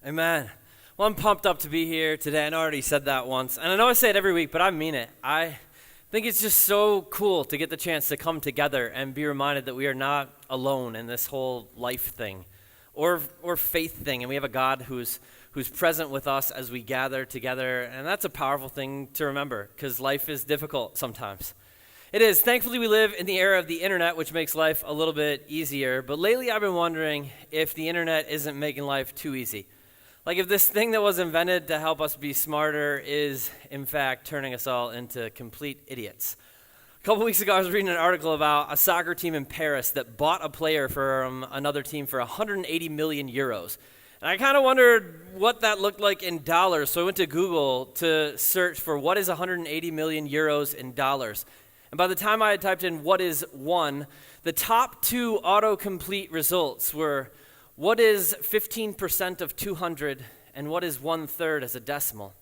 Amen. Well, I'm pumped up to be here today, and I already said that once. And I know I say it every week, but I mean it. I think it's just so cool to get the chance to come together and be reminded that we are not alone in this whole life thing or faith thing. And we have a God who's present with us as we gather together. And that's a powerful thing to remember because life is difficult sometimes. It is. Thankfully, we live in the era of the internet, which makes life a little bit easier. But lately, I've been wondering if the internet isn't making life too easy. Like if this thing that was invented to help us be smarter is, in fact, turning us all into complete idiots. A couple weeks ago, I was reading an article about a soccer team in Paris that bought a player from another team for 180 million euros. And I kind of wondered what that looked like in dollars, so I went to Google to search for what is 180 million euros in dollars. And by the time I had typed in what is one, the top two autocomplete results were what is 15% of 200 and what is 1/3 as a decimal.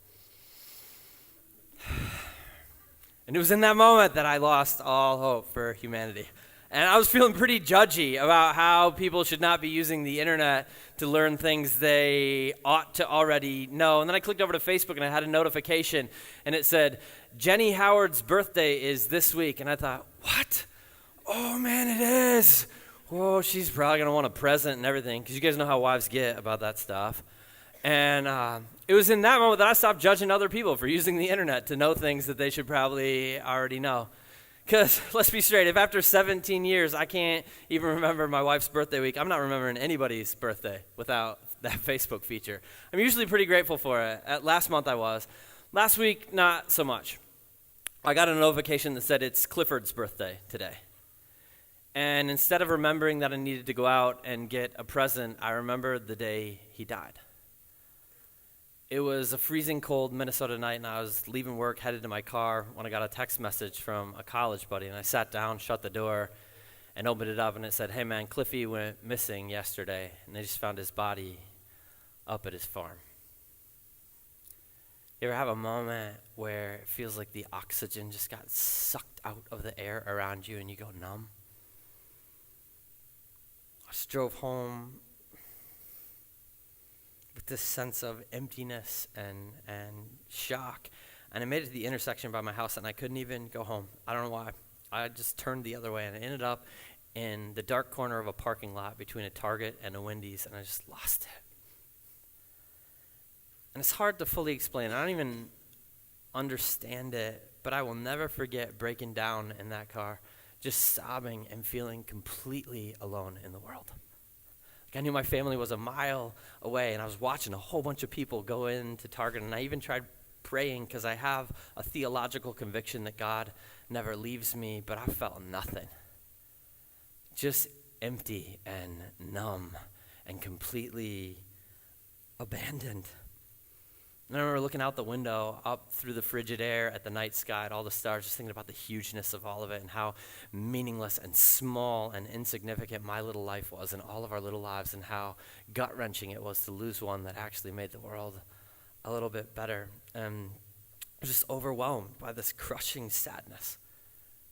And it was in that moment that I lost all hope for humanity. And I was feeling pretty judgy about how people should not be using the internet to learn things they ought to already know. And then I clicked over to Facebook and I had a notification and it said, Jenny Howard's birthday is this week. And I thought, what? Oh man, it is. Whoa, she's probably going to want a present and everything because you guys know how wives get about that stuff. And it was in that moment that I stopped judging other people for using the internet to know things that they should probably already know. Because let's be straight, if after 17 years I can't even remember my wife's birthday week, I'm not remembering anybody's birthday without that Facebook feature. I'm usually pretty grateful for it. Last month I was. Last week, not so much. I got a notification that said it's Clifford's birthday today. And instead of remembering that I needed to go out and get a present, I remembered the day he died. It was a freezing cold Minnesota night, and I was leaving work, headed to my car, when I got a text message from a college buddy. And I sat down, shut the door, and opened it up, and it said, hey man, Cliffy went missing yesterday, and they just found his body up at his farm. You ever have a moment where it feels like the oxygen just got sucked out of the air around you, and you go numb? I just drove home with this sense of emptiness and shock. And I made it to the intersection by my house, and I couldn't even go home. I don't know why. I just turned the other way, and I ended up in the dark corner of a parking lot between a Target and a Wendy's, and I just lost it. And it's hard to fully explain. I don't even understand it, but I will never forget breaking down in that car, just sobbing and feeling completely alone in the world. Like I knew my family was a mile away, and I was watching a whole bunch of people go into Target, and I even tried praying because I have a theological conviction that God never leaves me, but I felt nothing. Just empty and numb and completely abandoned. And I remember looking out the window, up through the frigid air at the night sky, at all the stars, just thinking about the hugeness of all of it and how meaningless and small and insignificant my little life was and all of our little lives and how gut-wrenching it was to lose one that actually made the world a little bit better. And I was just overwhelmed by this crushing sadness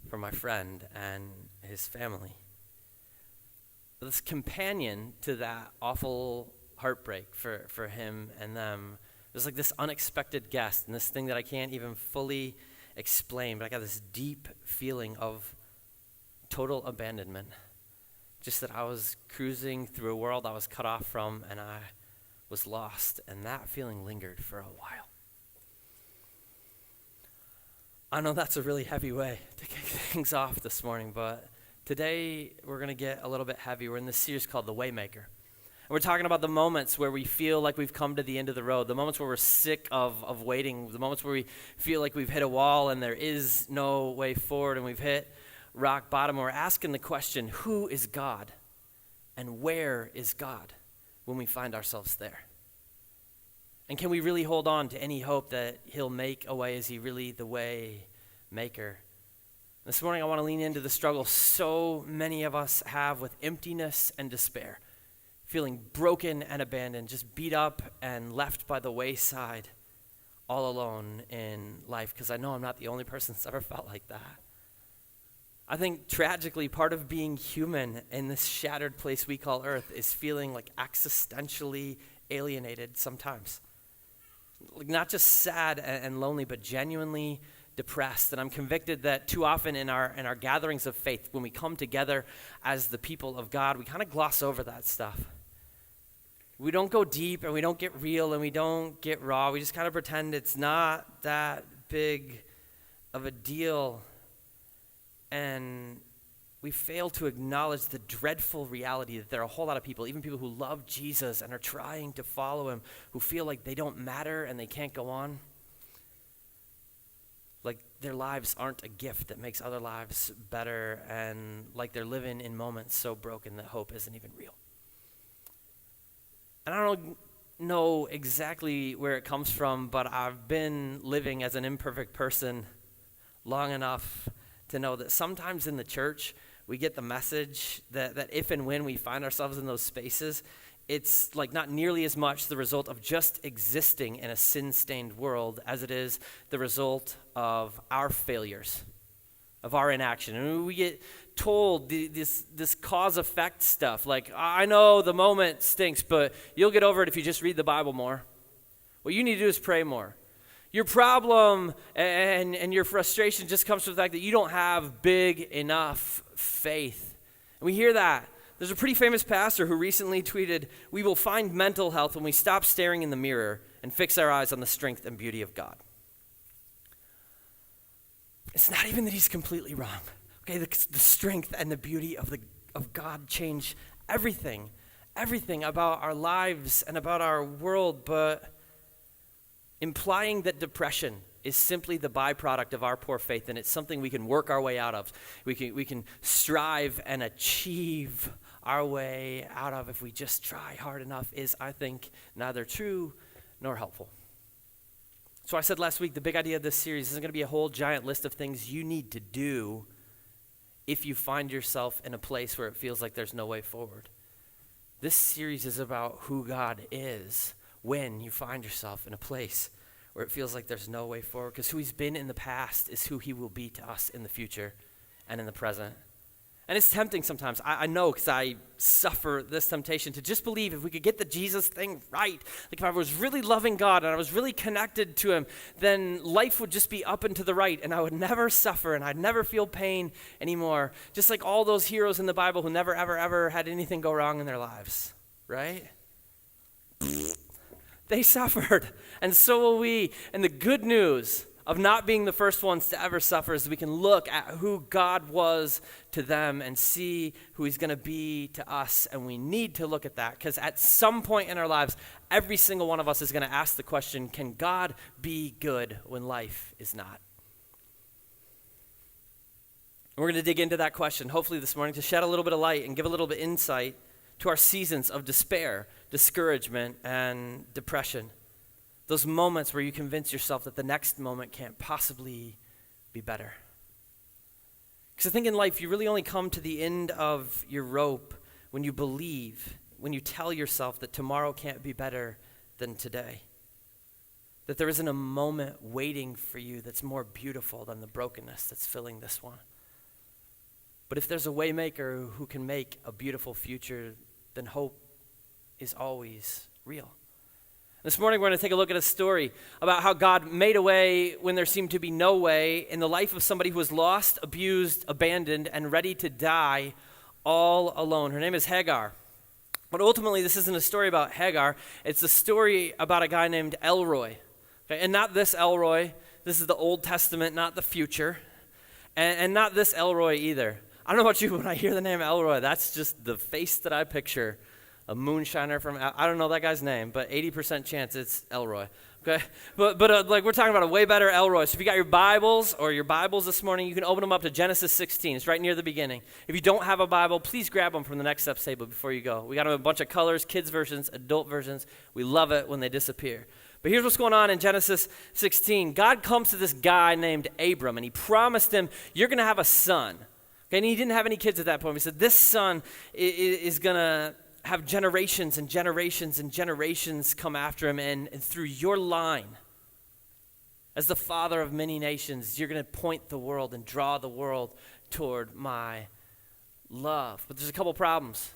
for my friend and his family. This companion to that awful heartbreak for him and them, it was like this unexpected guest and this thing that I can't even fully explain, but I got this deep feeling of total abandonment. Just that I was cruising through a world I was cut off from and I was lost, and that feeling lingered for a while. I know that's a really heavy way to kick things off this morning, but today we're going to get a little bit heavy. We're in this series called The Waymaker. And we're talking about the moments where we feel like we've come to the end of the road, the moments where we're sick of waiting, the moments where we feel like we've hit a wall and there is no way forward and we've hit rock bottom. And we're asking the question, who is God and where is God when we find ourselves there? And can we really hold on to any hope that he'll make a way? Is he really the way maker? This morning I want to lean into the struggle so many of us have with emptiness and despair. Feeling broken and abandoned, just beat up and left by the wayside, all alone in life, because I know I'm not the only person that's ever felt like that. I think tragically, part of being human in this shattered place we call Earth is feeling like existentially alienated sometimes. Like not just sad and lonely, but genuinely depressed. And I'm convicted that too often in our gatherings of faith, when we come together as the people of God, we kind of gloss over that stuff. We don't go deep and we don't get real and we don't get raw. We just kind of pretend it's not that big of a deal. And we fail to acknowledge the dreadful reality that there are a whole lot of people, even people who love Jesus and are trying to follow him, who feel like they don't matter and they can't go on. Like their lives aren't a gift that makes other lives better, and like they're living in moments so broken that hope isn't even real. And I don't know exactly where it comes from, but I've been living as an imperfect person long enough to know that sometimes in the church, we get the message that if and when we find ourselves in those spaces, it's like not nearly as much the result of just existing in a sin-stained world as it is the result of our failures, of our inaction. And we get told this cause-effect stuff, like, I know the moment stinks, but you'll get over it if you just read the Bible more. What you need to do is pray more. Your problem and your frustration just comes from the fact that you don't have big enough faith. And we hear that. There's a pretty famous pastor who recently tweeted, "We will find mental health when we stop staring in the mirror and fix our eyes on the strength and beauty of God." It's not even that he's completely wrong. Okay, the strength and the beauty of God change everything about our lives and about our world, but implying that depression is simply the byproduct of our poor faith, and it's something we can work our way out of. We can strive and achieve our way out of if we just try hard enough is, I think, neither true nor helpful. So I said last week, the big idea of this series isn't going to be a whole giant list of things you need to do if you find yourself in a place where it feels like there's no way forward. This series is about who God is when you find yourself in a place where it feels like there's no way forward, because who he's been in the past is who he will be to us in the future and in the present. And it's tempting sometimes. I know, because I suffer this temptation to just believe if we could get the Jesus thing right, like if I was really loving God and I was really connected to him, then life would just be up and to the right, and I would never suffer and I'd never feel pain anymore. Just like all those heroes in the Bible who never, ever, ever had anything go wrong in their lives, right? They suffered, and so will we. And the good news of not being the first ones to ever suffer is we can look at who God was to them and see who he's going to be to us. And we need to look at that, because at some point in our lives, every single one of us is going to ask the question, can God be good when life is not? And we're going to dig into that question, hopefully this morning, to shed a little bit of light and give a little bit of insight to our seasons of despair, discouragement, and depression. Those moments where you convince yourself that the next moment can't possibly be better. Because I think in life, you really only come to the end of your rope when you believe, when you tell yourself that tomorrow can't be better than today. That there isn't a moment waiting for you that's more beautiful than the brokenness that's filling this one. But if there's a Waymaker who can make a beautiful future, then hope is always real. This morning we're going to take a look at a story about how God made a way when there seemed to be no way in the life of somebody who was lost, abused, abandoned, and ready to die all alone. Her name is Hagar. But ultimately this isn't a story about Hagar. It's a story about a guy named Elroy. Okay? And not this Elroy. This is the Old Testament, not the future. And not this Elroy either. I don't know about you, but when I hear the name Elroy, that's just the face that I picture. A moonshiner from, I don't know that guy's name, but 80% chance it's Elroy, okay? But like we're talking about a way better Elroy. So if you got your Bibles this morning, you can open them up to Genesis 16. It's right near the beginning. If you don't have a Bible, please grab them from the Next Steps table before you go. We got them in a bunch of colors, kids versions, adult versions. We love it when they disappear. But here's what's going on in Genesis 16. God comes to this guy named Abram, and he promised him, you're going to have a son. Okay, and he didn't have any kids at that point. He said, this son is going to have generations and generations and generations come after him, and through your line, as the father of many nations, you're going to point the world and draw the world toward my love. But there's a couple problems.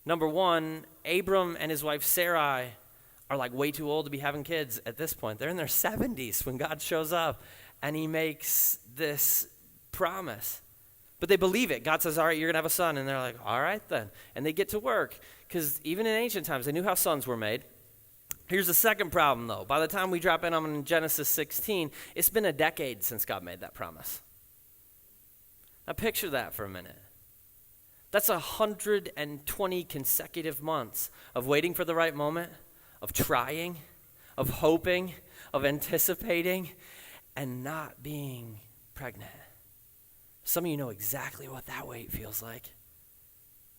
Number one, Abram and his wife Sarai are like way too old to be having kids at this point. They're in their 70s when God shows up and he makes this promise. But they believe it. God says, all right, you're going to have a son. And they're like, all right then. And they get to work because even in ancient times, they knew how sons were made. Here's the second problem, though. By the time we drop in on Genesis 16, it's been a decade since God made that promise. Now picture that for a minute. That's 120 consecutive months of waiting for the right moment, of trying, of hoping, of anticipating, and not being pregnant. Some of you know exactly what that wait feels like.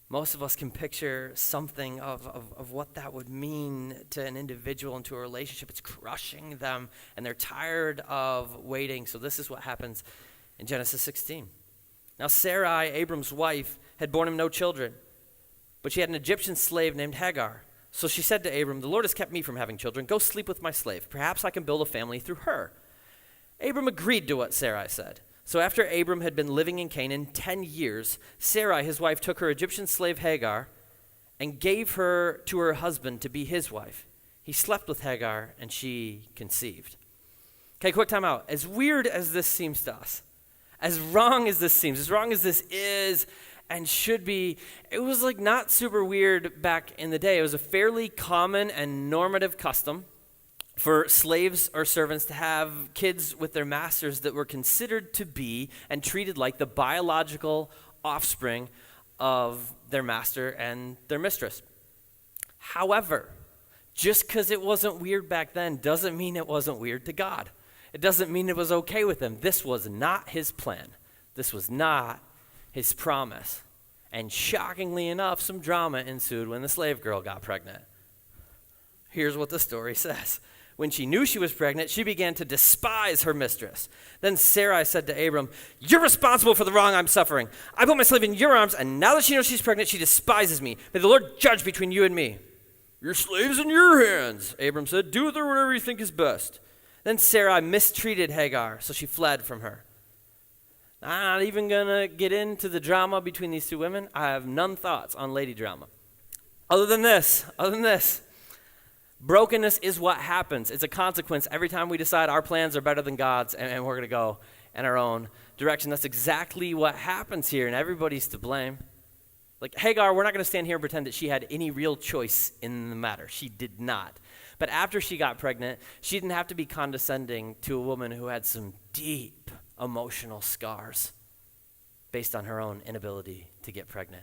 Most of us can picture something of what that would mean to an individual and to a relationship. It's crushing them, and they're tired of waiting. So this is what happens in Genesis 16. Now Sarai, Abram's wife, had borne him no children, but she had an Egyptian slave named Hagar. So she said to Abram, the Lord has kept me from having children. Go sleep with my slave. Perhaps I can build a family through her. Abram agreed to what Sarai said. So after Abram had been living in Canaan 10 years, Sarai, his wife, took her Egyptian slave Hagar and gave her to her husband to be his wife. He slept with Hagar and she conceived. Okay, quick time out. As weird as this seems to us, as wrong as this seems, as wrong as this is and should be, it was like not super weird back in the day. It was a fairly common and normative custom for slaves or servants to have kids with their masters that were considered to be and treated like the biological offspring of their master and their mistress. However, just because it wasn't weird back then doesn't mean it wasn't weird to God. It doesn't mean it was okay with him. This was not his plan. This was not his promise. And shockingly enough, some drama ensued when the slave girl got pregnant. Here's what the story says. When she knew she was pregnant, she began to despise her mistress. Then Sarai said to Abram, you're responsible for the wrong I'm suffering. I put my slave in your arms, and now that she knows she's pregnant, she despises me. May the Lord judge between you and me. Your slave's in your hands, Abram said. Do with her whatever you think is best. Then Sarai mistreated Hagar, so she fled from her. I'm not even going to get into the drama between these two women. I have none thoughts on lady drama. Other than this, brokenness is what happens. It's a consequence every time we decide our plans are better than God's and we're going to go in our own direction. That's exactly what happens here, and everybody's to blame. Like Hagar, we're not going to stand here and pretend that she had any real choice in the matter. She did not. But after she got pregnant, she didn't have to be condescending to a woman who had some deep emotional scars based on her own inability to get pregnant.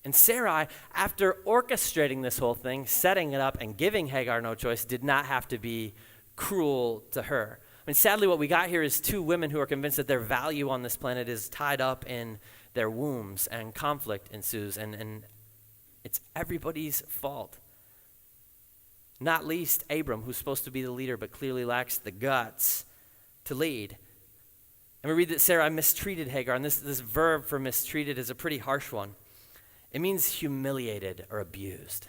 And Sarai, after orchestrating this whole thing, setting it up and giving Hagar no choice, did not have to be cruel to her. I mean, sadly, what we got here is two women who are convinced that their value on this planet is tied up in their wombs, and conflict ensues, and it's everybody's fault. Not least Abram, who's supposed to be the leader but clearly lacks the guts to lead. And we read that Sarai mistreated Hagar, and this verb for mistreated is a pretty harsh one. It means humiliated or abused.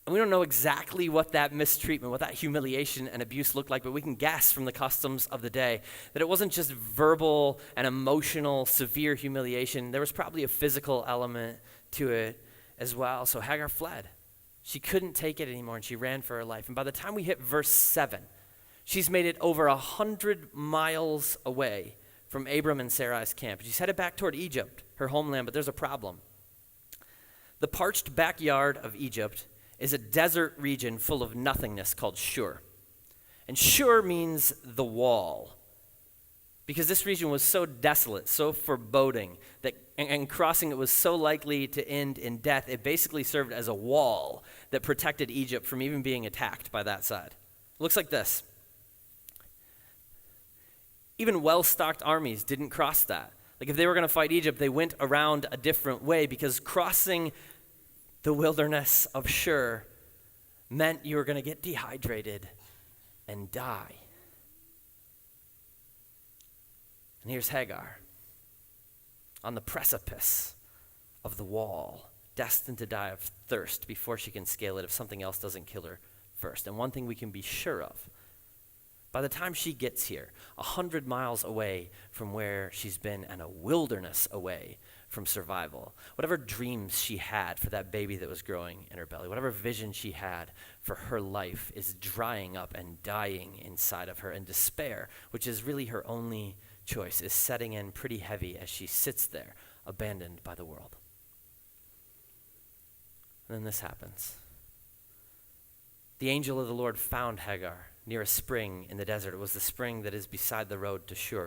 And we don't know exactly what that mistreatment, what that humiliation and abuse looked like, but we can guess from the customs of the day that it wasn't just verbal and emotional, severe humiliation. There was probably a physical element to it as well. So Hagar fled. She couldn't take it anymore, and she ran for her life. And by the time we hit verse 7, she's made it over 100 miles away from Abram and Sarai's camp. She's headed back toward Egypt, her homeland, but there's a problem. The parched backyard of Egypt is a desert region full of nothingness called Shur. And Shur means the wall, because this region was so desolate, so foreboding, that and crossing it was so likely to end in death, it basically served as a wall that protected Egypt from even being attacked by that side. It looks like this. Even well-stocked armies didn't cross that. Like if they were going to fight Egypt, they went around a different way, because crossing the wilderness of Shur meant you were going to get dehydrated and die. And here's Hagar on the precipice of the wall, destined to die of thirst before she can scale it if something else doesn't kill her first. And one thing we can be sure of, by the time she gets here, 100 miles away from where she's been and a wilderness away from survival, whatever dreams she had for that baby that was growing in her belly, whatever vision she had for her life is drying up and dying inside of her, and despair, which is really her only choice, is setting in pretty heavy as she sits there, abandoned by the world. And then this happens. The angel of the Lord found Hagar near a spring in the desert. It was the spring that is beside the road to Shur.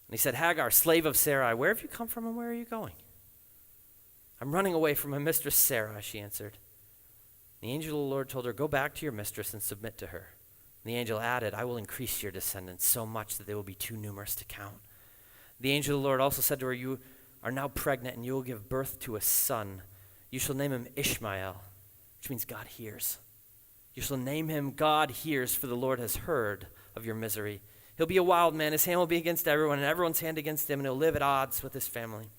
And he said, "Hagar, slave of Sarai, where have you come from and where are you going?" "I'm running away from my mistress Sarah," she answered. The angel of the Lord told her, "Go back to your mistress and submit to her." And the angel added, "I will increase your descendants so much that they will be too numerous to count." The angel of the Lord also said to her, "You are now pregnant and you will give birth to a son. You shall name him Ishmael," which means God hears. "You shall name him God hears, for the Lord has heard of your misery. He'll be a wild man. His hand will be against everyone, and everyone's hand against him, and he'll live at odds with his family."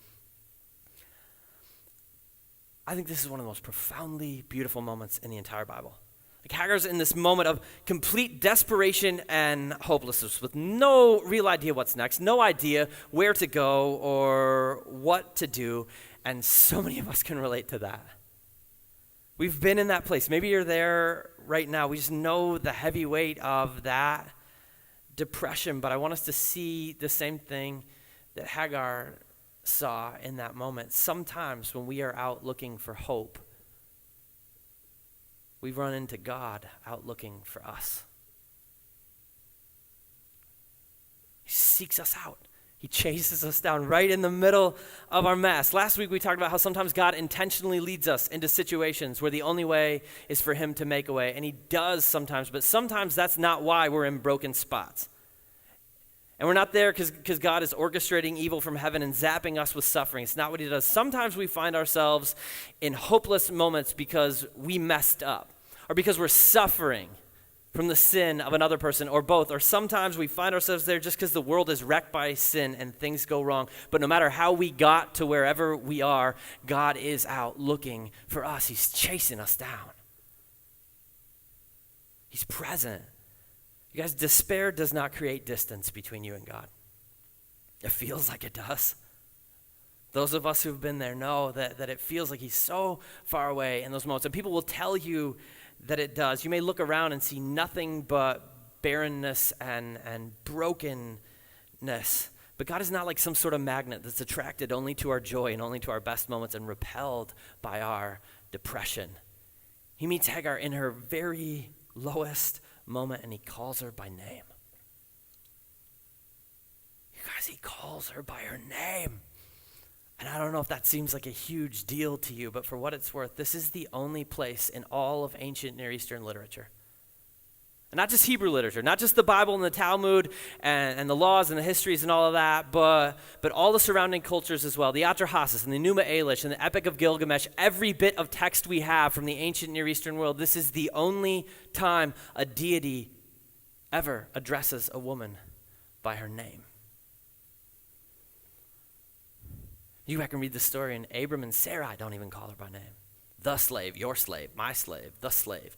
I think this is one of the most profoundly beautiful moments in the entire Bible. Like Hagar's in this moment of complete desperation and hopelessness with no real idea what's next, no idea where to go or what to do, and so many of us can relate to that. We've been in that place. Maybe you're there right now. We just know the heavy weight of that depression, but I want us to see the same thing that Hagar saw in that moment. Sometimes when we are out looking for hope, we run into God out looking for us. He seeks us out. He chases us down right in the middle of our mess. Last week we talked about how sometimes God intentionally leads us into situations where the only way is for him to make a way. And he does sometimes, but sometimes that's not why we're in broken spots. And we're not there because God is orchestrating evil from heaven and zapping us with suffering. It's not what he does. Sometimes we find ourselves in hopeless moments because we messed up, or because we're suffering from the sin of another person, or both. Or sometimes we find ourselves there just because the world is wrecked by sin and things go wrong. But no matter how we got to wherever we are, God is out looking for us. He's chasing us down. He's present. You guys, despair does not create distance between you and God. It feels like it does. Those of us who've been there know that it feels like he's so far away in those moments. And people will tell you that it does. You may look around and see nothing but barrenness and brokenness. But God is not like some sort of magnet that's attracted only to our joy and only to our best moments and repelled by our depression. He meets Hagar in her very lowest moment, and he calls her by name. You guys, he calls her by her name. And I don't know if that seems like a huge deal to you, but for what it's worth, this is the only place in all of ancient Near Eastern literature. And not just Hebrew literature, not just the Bible and the Talmud and the laws and the histories and all of that, but all the surrounding cultures as well. The Atrahasis and the Numa Elish and the Epic of Gilgamesh, every bit of text we have from the ancient Near Eastern world, this is the only time a deity ever addresses a woman by her name. You can read the story, and Abram and Sarai don't even call her by name. The slave, your slave, my slave, the slave.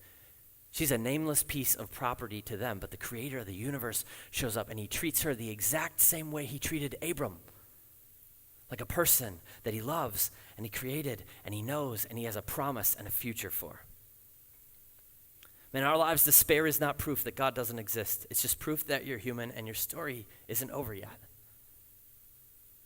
She's a nameless piece of property to them, but the creator of the universe shows up, and he treats her the exact same way he treated Abram. Like a person that he loves, and he created, and he knows, and he has a promise and a future for. Man, in our lives, despair is not proof that God doesn't exist. It's just proof that you're human, and your story isn't over yet.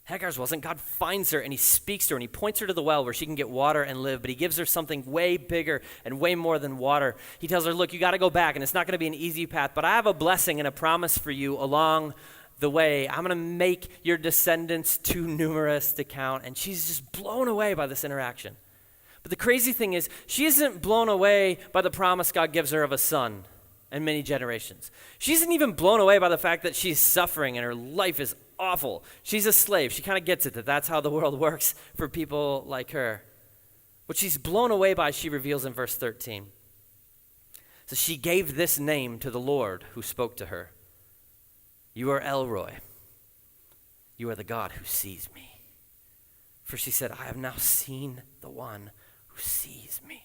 Hagar's wasn't. God finds her and he speaks to her and he points her to the well where she can get water and live, but he gives her something way bigger and way more than water. He tells her, look, you got to go back and it's not going to be an easy path, but I have a blessing and a promise for you along the way. I'm going to make your descendants too numerous to count. And she's just blown away by this interaction. But the crazy thing is, she isn't blown away by the promise God gives her of a son and many generations. She isn't even blown away by the fact that she's suffering and her life is awful. She's a slave. She kind of gets it that that's how the world works for people like her. What she's blown away by, she reveals in verse 13. So she gave this name to the Lord who spoke to her. You are Elroy. You are the God who sees me. For she said, I have now seen the one who sees me.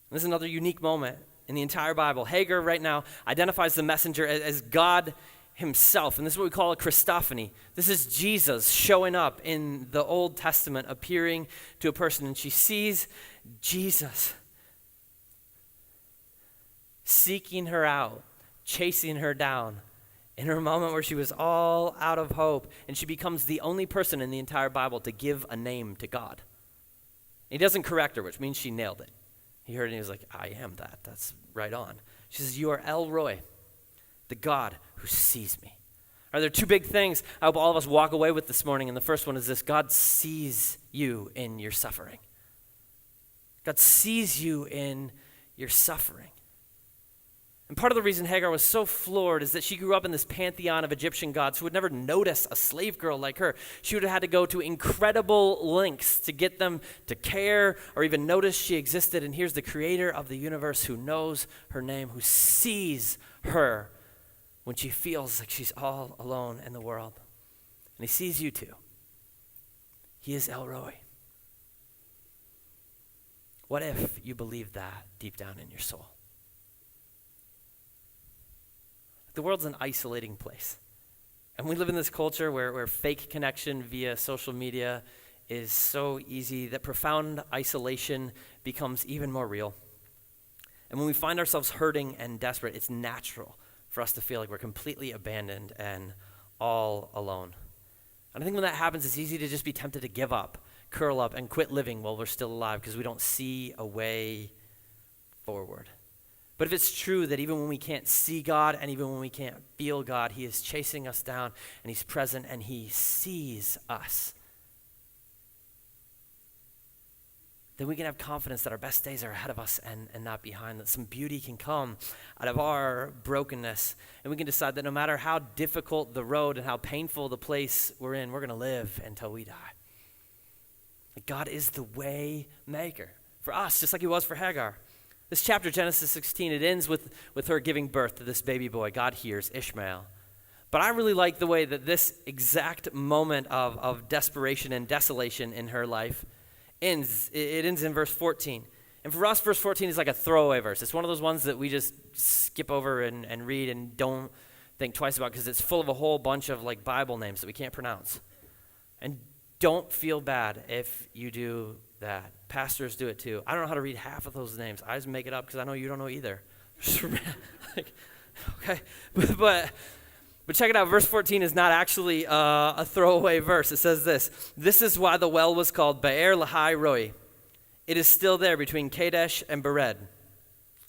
And this is another unique moment in the entire Bible. Hagar right now identifies the messenger as God himself. And this is what we call a Christophany. This is Jesus showing up in the Old Testament, appearing to a person. And she sees Jesus seeking her out, chasing her down in her moment where she was all out of hope. And she becomes the only person in the entire Bible to give a name to God. He doesn't correct her, which means she nailed it. He heard it and he was like, I am that. That's right on. She says, you are Elroy, the God who sees me. Are there two big things I hope all of us walk away with this morning? And the first one is this: God sees you in your suffering. God sees you in your suffering. And part of the reason Hagar was so floored is that she grew up in this pantheon of Egyptian gods who would never notice a slave girl like her. She would have had to go to incredible lengths to get them to care or even notice she existed. And here's the creator of the universe who knows her name, who sees her when she feels like she's all alone in the world. And he sees you too. He is Elroy. What if you believed that deep down in your soul? The world's an isolating place. And we live in this culture where fake connection via social media is so easy that profound isolation becomes even more real. And when we find ourselves hurting and desperate, it's natural for us to feel like we're completely abandoned and all alone. And I think when that happens, it's easy to just be tempted to give up, curl up, and quit living while we're still alive because we don't see a way forward. But if it's true that even when we can't see God and even when we can't feel God, he is chasing us down and he's present and he sees us, then we can have confidence that our best days are ahead of us and not behind, that some beauty can come out of our brokenness. And we can decide that no matter how difficult the road and how painful the place we're in, we're going to live until we die. Like God is the way maker for us, just like he was for Hagar. This chapter, Genesis 16, it ends with her giving birth to this baby boy. God hears Ishmael. But I really like the way that this exact moment of desperation and desolation in her life ends. It ends in verse 14. And for us, verse 14 is like a throwaway verse. It's one of those ones that we just skip over and read and don't think twice about because it's full of a whole bunch of like Bible names that we can't pronounce. And don't feel bad if you do that. Pastors do it too. I don't know how to read half of those names. I just make it up because I know you don't know either. Okay, but check it out. Verse 14 is not actually a throwaway verse. It says this: "This is why the well was called Be'er Lahai Roi. It is still there between Kadesh and Bered."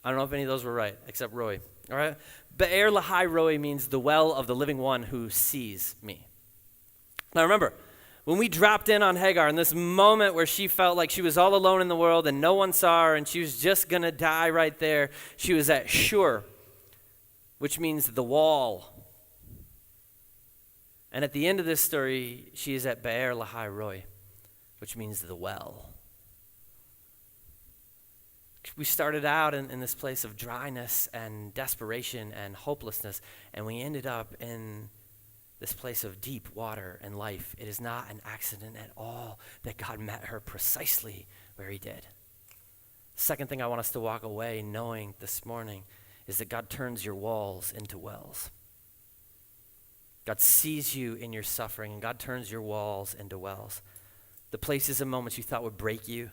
I don't know if any of those were right, except Roy. All right, Be'er Lahai Roi means the well of the living one who sees me. Now remember, when we dropped in on Hagar in this moment where she felt like she was all alone in the world and no one saw her and she was just going to die right there, she was at Shur, which means the wall. And at the end of this story, she is at Be'er Lahai Roi, which means the well. We started out in this place of dryness and desperation and hopelessness, and we ended up in this place of deep water and life. It is not an accident at all that God met her precisely where he did. Second thing I want us to walk away knowing this morning is that God turns your walls into wells. God sees you in your suffering, and God turns your walls into wells. The places and moments you thought would break you,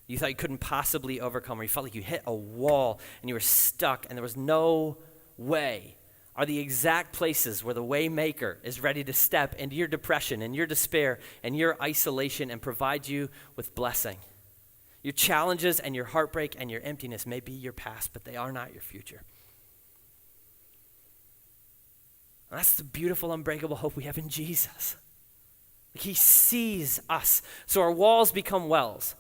you thought you couldn't possibly overcome, or you felt like you hit a wall and you were stuck and there was no way, are the exact places where the Waymaker is ready to step into your depression and your despair and your isolation and provide you with blessing. Your challenges and your heartbreak and your emptiness may be your past, but they are not your future. And that's the beautiful, unbreakable hope we have in Jesus. He sees us. So our walls become wells.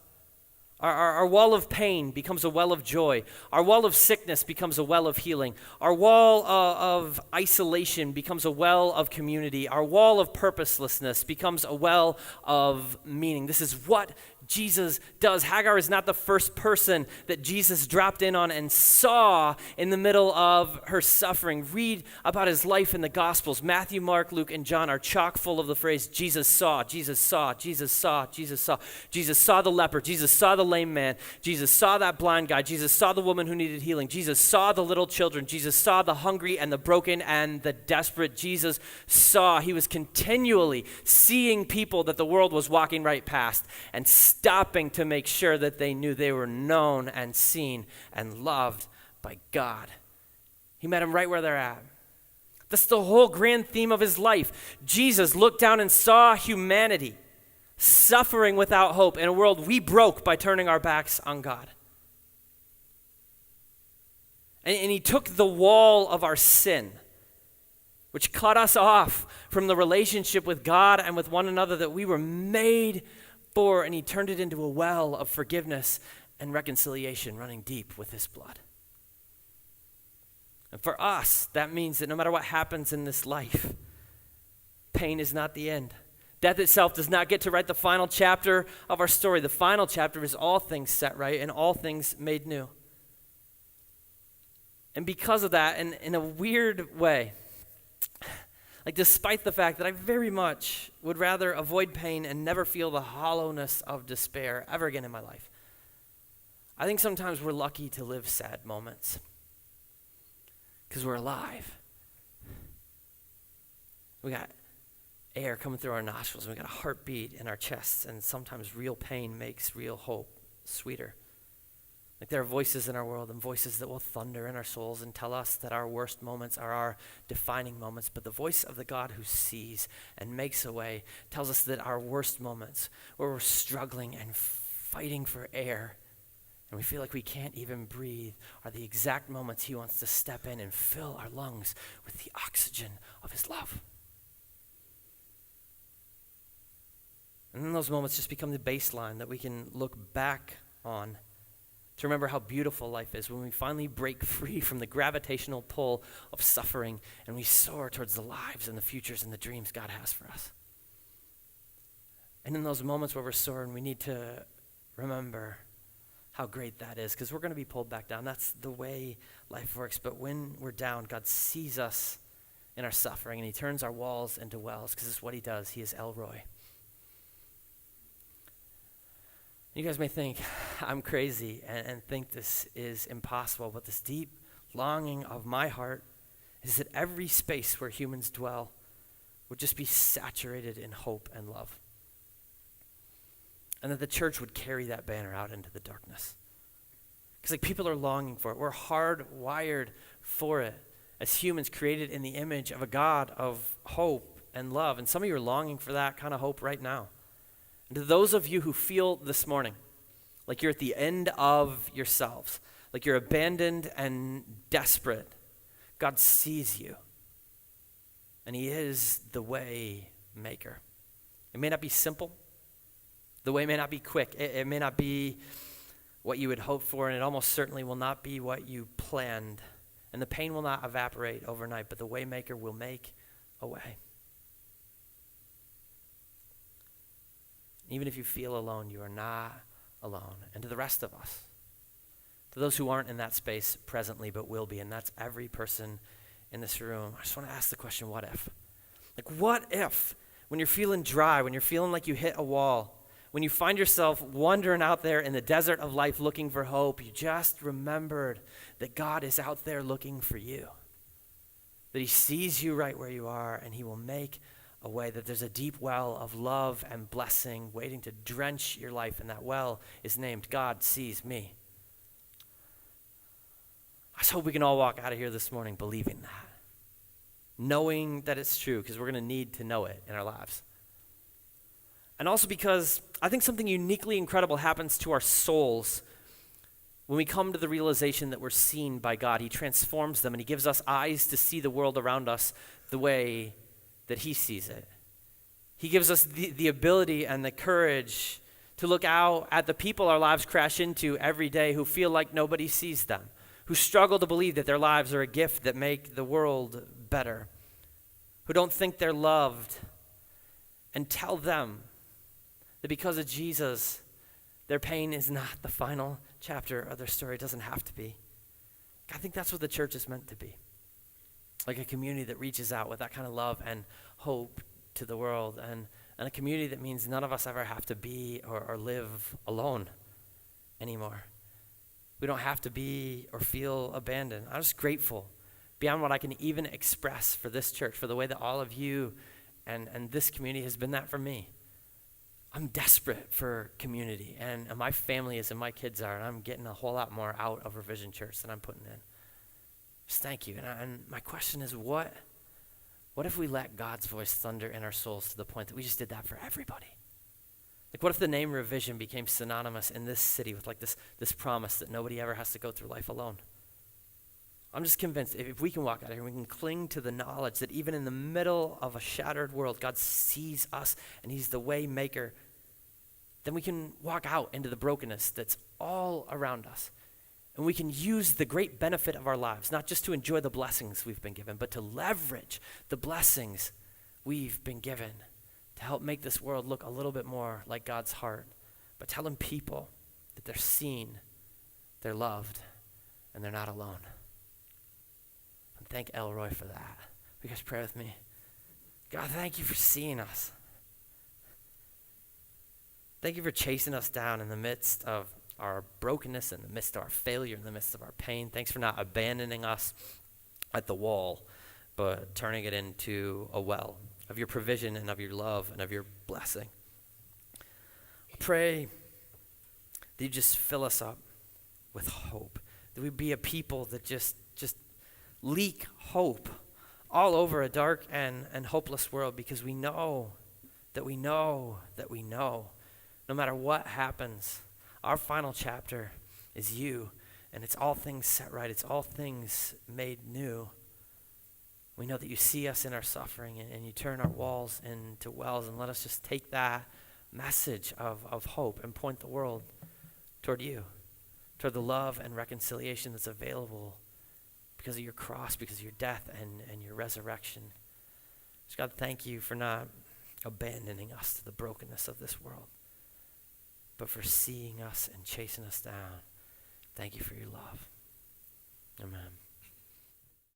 Our wall of pain becomes a well of joy. Our wall of sickness becomes a well of healing. Our wall of isolation becomes a well of community. Our wall of purposelessness becomes a well of meaning. This is what Jesus does. Hagar is not the first person that Jesus dropped in on and saw in the middle of her suffering. Read about his life in the Gospels. Matthew, Mark, Luke, and John are chock full of the phrase, Jesus saw, Jesus saw, Jesus saw, Jesus saw. Jesus saw the leper. Jesus saw the lame man. Jesus saw that blind guy. Jesus saw the woman who needed healing. Jesus saw the little children. Jesus saw the hungry and the broken and the desperate. Jesus saw. He was continually seeing people that the world was walking right past and stopping to make sure that they knew they were known and seen and loved by God. He met them right where they're at. That's the whole grand theme of his life. Jesus looked down and saw humanity suffering without hope in a world we broke by turning our backs on God. And he took the wall of our sin, which cut us off from the relationship with God and with one another that we were made for, and he turned it into a well of forgiveness and reconciliation running deep with his blood. And for us, that means that no matter what happens in this life, pain is not the end. Death itself does not get to write the final chapter of our story. The final chapter is all things set right and all things made new. And because of that, and in a weird way, like despite the fact that I very much would rather avoid pain and never feel the hollowness of despair ever again in my life, I think sometimes we're lucky to live sad moments because we're alive. We got air coming through our nostrils, and we got a heartbeat in our chests, and sometimes real pain makes real hope sweeter. Like there are voices in our world and voices that will thunder in our souls and tell us that our worst moments are our defining moments. But the voice of the God who sees and makes a way tells us that our worst moments, where we're struggling and fighting for air and we feel like we can't even breathe, are the exact moments he wants to step in and fill our lungs with the oxygen of his love. And then those moments just become the baseline that we can look back on to remember how beautiful life is when we finally break free from the gravitational pull of suffering and we soar towards the lives and the futures and the dreams God has for us. And in those moments where we're soaring, we need to remember how great that is, because we're going to be pulled back down. That's the way life works. But when we're down, God sees us in our suffering and he turns our walls into wells, because it's what he does. He is Elroy. You guys may think I'm crazy and think this is impossible, but this deep longing of my heart is that every space where humans dwell would just be saturated in hope and love. And that the church would carry that banner out into the darkness. Because people are longing for it. We're hardwired for it as humans created in the image of a God of hope and love. And some of you are longing for that kind of hope right now. And to those of you who feel this morning like you're at the end of yourselves, like you're abandoned and desperate, God sees you. And he is the Waymaker. It may not be simple. The way may not be quick. It may not be what you would hope for, and it almost certainly will not be what you planned. And the pain will not evaporate overnight, but the Waymaker will make a way. Even if you feel alone, you are not alone. And to the rest of us, to those who aren't in that space presently but will be, and that's every person in this room, I just want to ask the question, what if? Like, what if when you're feeling dry, when you're feeling like you hit a wall, when you find yourself wandering out there in the desert of life looking for hope, you just remembered that God is out there looking for you, that he sees you right where you are, and he will make a way, that there's a deep well of love and blessing waiting to drench your life, and that well is named God Sees Me. I just hope we can all walk out of here this morning believing that, knowing that it's true, because we're going to need to know it in our lives. And also because I think something uniquely incredible happens to our souls when we come to the realization that we're seen by God. He transforms them, and he gives us eyes to see the world around us the way that he sees it. He gives us the ability and the courage to look out at the people our lives crash into every day who feel like nobody sees them, who struggle to believe that their lives are a gift that make the world better, who don't think they're loved, and tell them that because of Jesus, Their pain is not the final chapter of their story. It doesn't have to be. I think that's what the church is meant to be. Like a community that reaches out with that kind of love and hope to the world, and a community that means none of us ever have to be or live alone anymore. We don't have to be or feel abandoned. I'm just grateful beyond what I can even express for this church, for the way that all of you and this community has been that for me. I'm desperate for community, and my family is and my kids are, and I'm getting a whole lot more out of Revision Church than I'm putting in. Just thank you. And my question is, what if we let God's voice thunder in our souls to the point that we just did that for everybody? Like, what if the name Revision became synonymous in this city with like this promise that nobody ever has to go through life alone? I'm just convinced if we can walk out here and we can cling to the knowledge that even in the middle of a shattered world, God sees us and he's the Waymaker, then we can walk out into the brokenness that's all around us. And we can use the great benefit of our lives, not just to enjoy the blessings we've been given, but to leverage the blessings we've been given to help make this world look a little bit more like God's heart, by telling people that they're seen, they're loved, and they're not alone. And thank Elroy for that. Will you guys pray with me? God, thank you for seeing us. Thank you for chasing us down in the midst of our brokenness, in the midst of our failure, in the midst of our pain. Thanks for not abandoning us at the wall, but turning it into a well of your provision and of your love and of your blessing. I pray that you just fill us up with hope, that we be a people that just leak hope all over a dark and hopeless world, because we know that we know that we know no matter what happens, our final chapter is you, and it's all things set right. It's all things made new. We know that you see us in our suffering, and you turn our walls into wells, and let us just take that message of hope and point the world toward you, toward the love and reconciliation that's available because of your cross, because of your death and your resurrection. So God, thank you for not abandoning us to the brokenness of this world, but for seeing us and chasing us down. Thank you for your love.